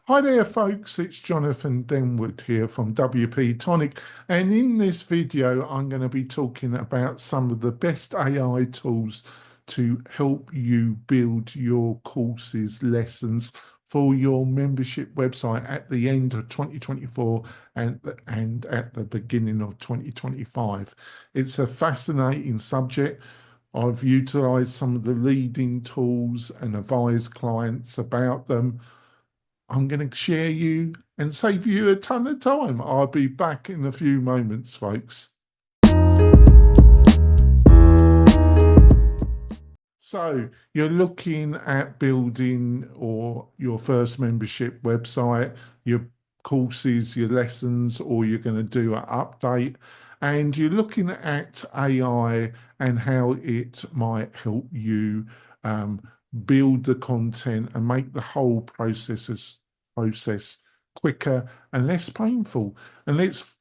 Hi there, folks. It's Jonathan Denwood here from WP-Tonic. And in this video, I'm going to be talking about some of the best AI tools to help you build your courses, lessons for your membership website at the end of 2024 and at the beginning of 2025. It's a fascinating subject. I've utilized some of the leading tools and advised clients about them. I'm going to share you and save you a ton of time. I'll be back in a few moments, folks. So you're looking at building or your first membership website, your courses, your lessons, or you're going to do an update, and you're looking at AI and how it might help you um, build the content and make the whole process quicker and less painful. And let's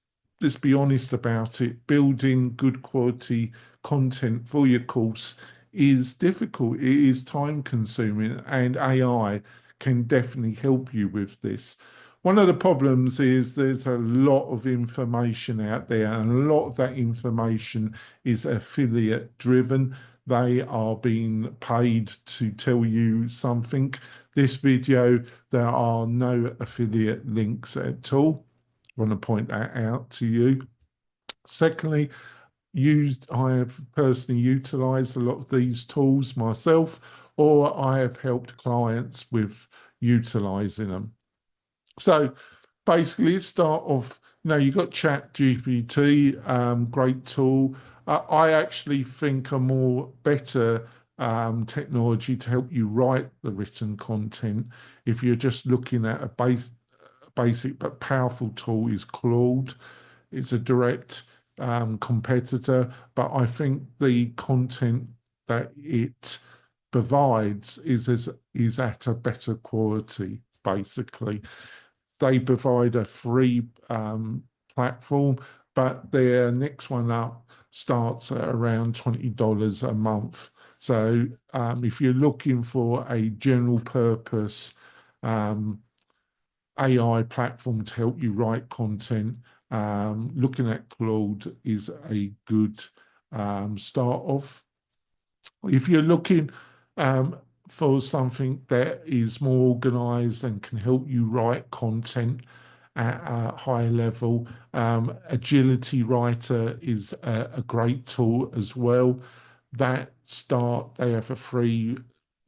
be honest about it. Building good quality content for your course is difficult. It is time consuming, and AI can definitely help you with this. One of the problems is there's a lot of information out there, and a lot of that information is affiliate driven. They are being paid to tell you something. This video, there are no affiliate links at all. I want to point that out to you. Secondly, I have personally utilized a lot of these tools myself, or I have helped clients with utilizing them. So basically, let's start off. You've got Chat GPT, great tool. I actually think a more better technology to help you write the written content, if you're just looking at a basic but powerful tool, is Claude. It's a direct competitor, but I think the content that it provides is at a better quality. Basically, they provide a free platform, but their next one up starts at around $20 a month. So if you're looking for a general purpose AI platform to help you write content, looking at Claude is a good start off. If you're looking for something that is more organized and can help you write content at a high level, Agility Writer is a great tool as well. They have a free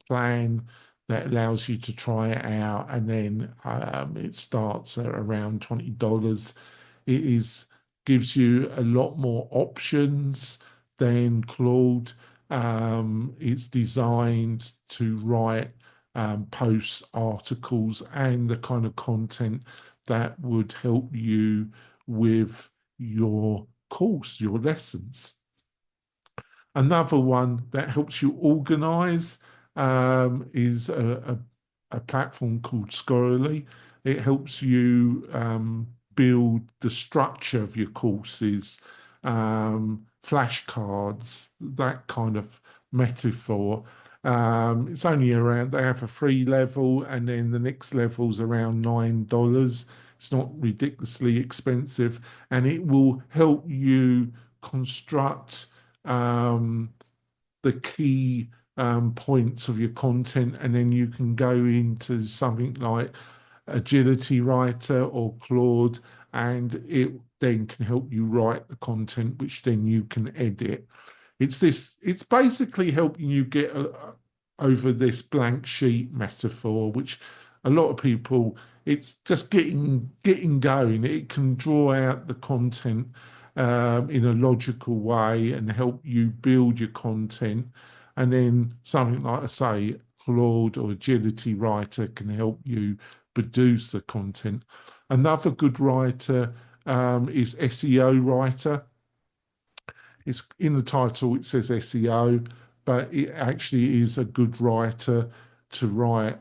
plan that allows you to try it out, and then it starts at around $20. It gives you a lot more options than Claude. It's designed to write posts, articles, and the kind of content that would help you with your course, your lessons. Another one that helps you organize is a platform called Scholarly. It helps you build the structure of your courses, flashcards, that kind of metaphor. It's only around, they have a free level, and then the next level's around $9. It's not ridiculously expensive, and it will help you construct the key points of your content, and then you can go into something like Agility Writer or Claude, and it then can help you write the content, which then you can edit. It's basically helping you get over this blank sheet metaphor, which a lot of people, it's just getting going. It can draw out the content in a logical way and help you build your content. And then something like I say, Claude or Agility Writer can help you produce the content. Another good writer is SEO Writer. It's in the title, it says SEO, but it actually is a good writer to write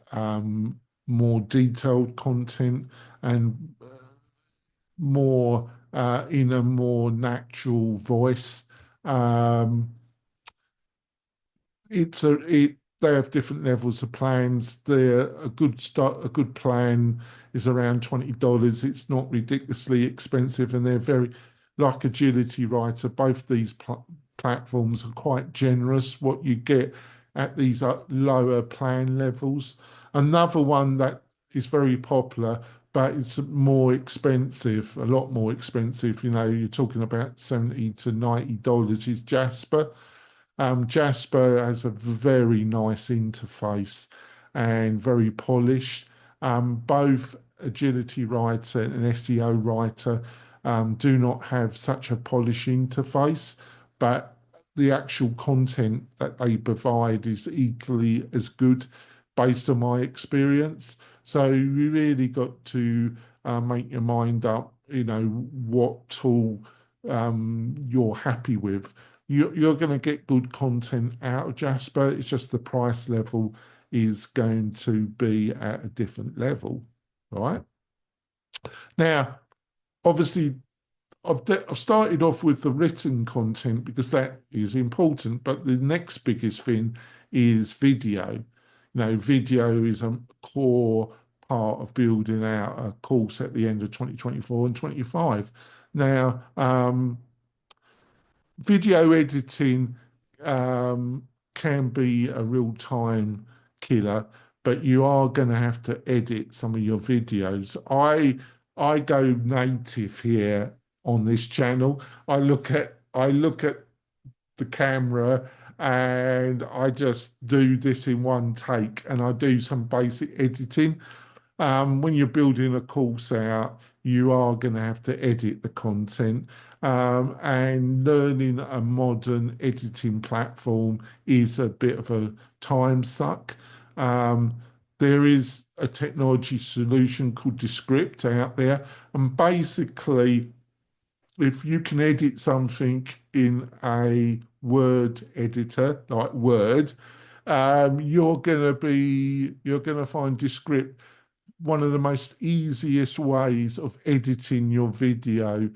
more detailed content and more in a more natural voice. It they have different levels of plans. They're a good start. A good plan is around $20. It's not ridiculously expensive, and they're very like Agility Writer. Both these platforms are quite generous. What you get at these lower plan levels. Another one that is very popular, but it's more expensive, a lot more expensive. You know, you're talking about $70 to $90 is Jasper. Jasper has a very nice interface and very polished. Both Agility Writer and SEO Writer do not have such a polished interface, but the actual content that they provide is equally as good based on my experience. So you really got to make your mind up, you know, what tool you're happy with. You're going to get good content out of Jasper. It's just the price level is going to be at a different level, right? Now, obviously, I've started off with the written content because that is important, but the next biggest thing is video. You know, video is a core part of building out a course at the end of 2024 and 25. Now, video editing can be a real time killer, but you are going to have to edit some of your videos. I go native here on this channel. I look at the camera and I just do this in one take, and I do some basic editing. When you're building a course out, you are going to have to edit the content. And learning a modern editing platform is a bit of a time suck. Um, there is a technology solution called Descript out there, and basically, if you can edit something in a Word editor like Word, you're gonna find Descript one of the most easiest ways of editing your video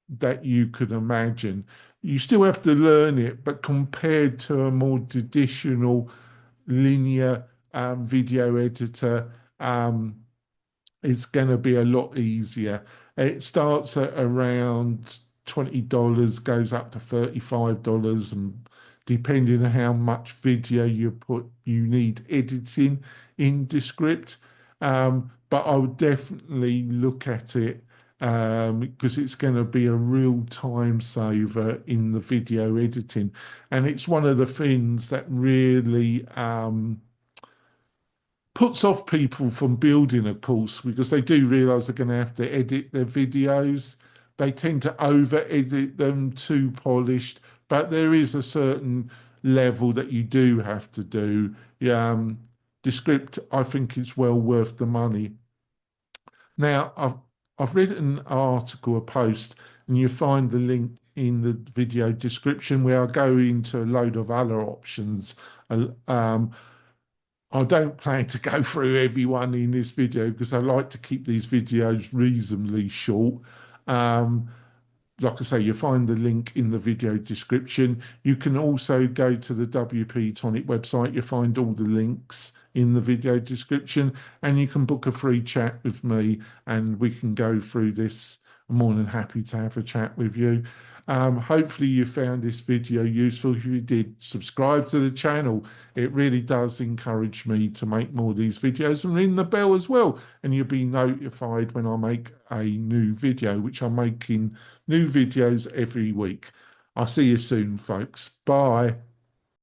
that you could imagine. You still have to learn it, but compared to a more traditional linear video editor, it's going to be a lot easier. It starts at around $20, goes up to $35, and depending on how much video you need editing in Descript. But I would definitely look at it because it's going to be a real time saver in the video editing. And it's one of the things that really puts off people from building a course because they do realize they're going to have to edit their videos. They tend to over edit them, too polished, but there is a certain level that you do have to do. The script, I think it's well worth the money. Now, I've written an article, a post, and you find the link in the video description where I go into a load of other options. Um, I don't plan to go through everyone in this video because I like to keep these videos reasonably short. Um, like I say, you find the link in the video description. You can also go to the WP-Tonic website. You find all the links in the video description, and you can book a free chat with me and we can go through this. I'm more than happy to have a chat with you. Hopefully you found this video useful. If you did, subscribe to the channel. It really does encourage me to make more of these videos, and ring the bell as well, and you'll be notified when I make a new video, which I'm making new videos every week. I'll see you soon, folks. Bye.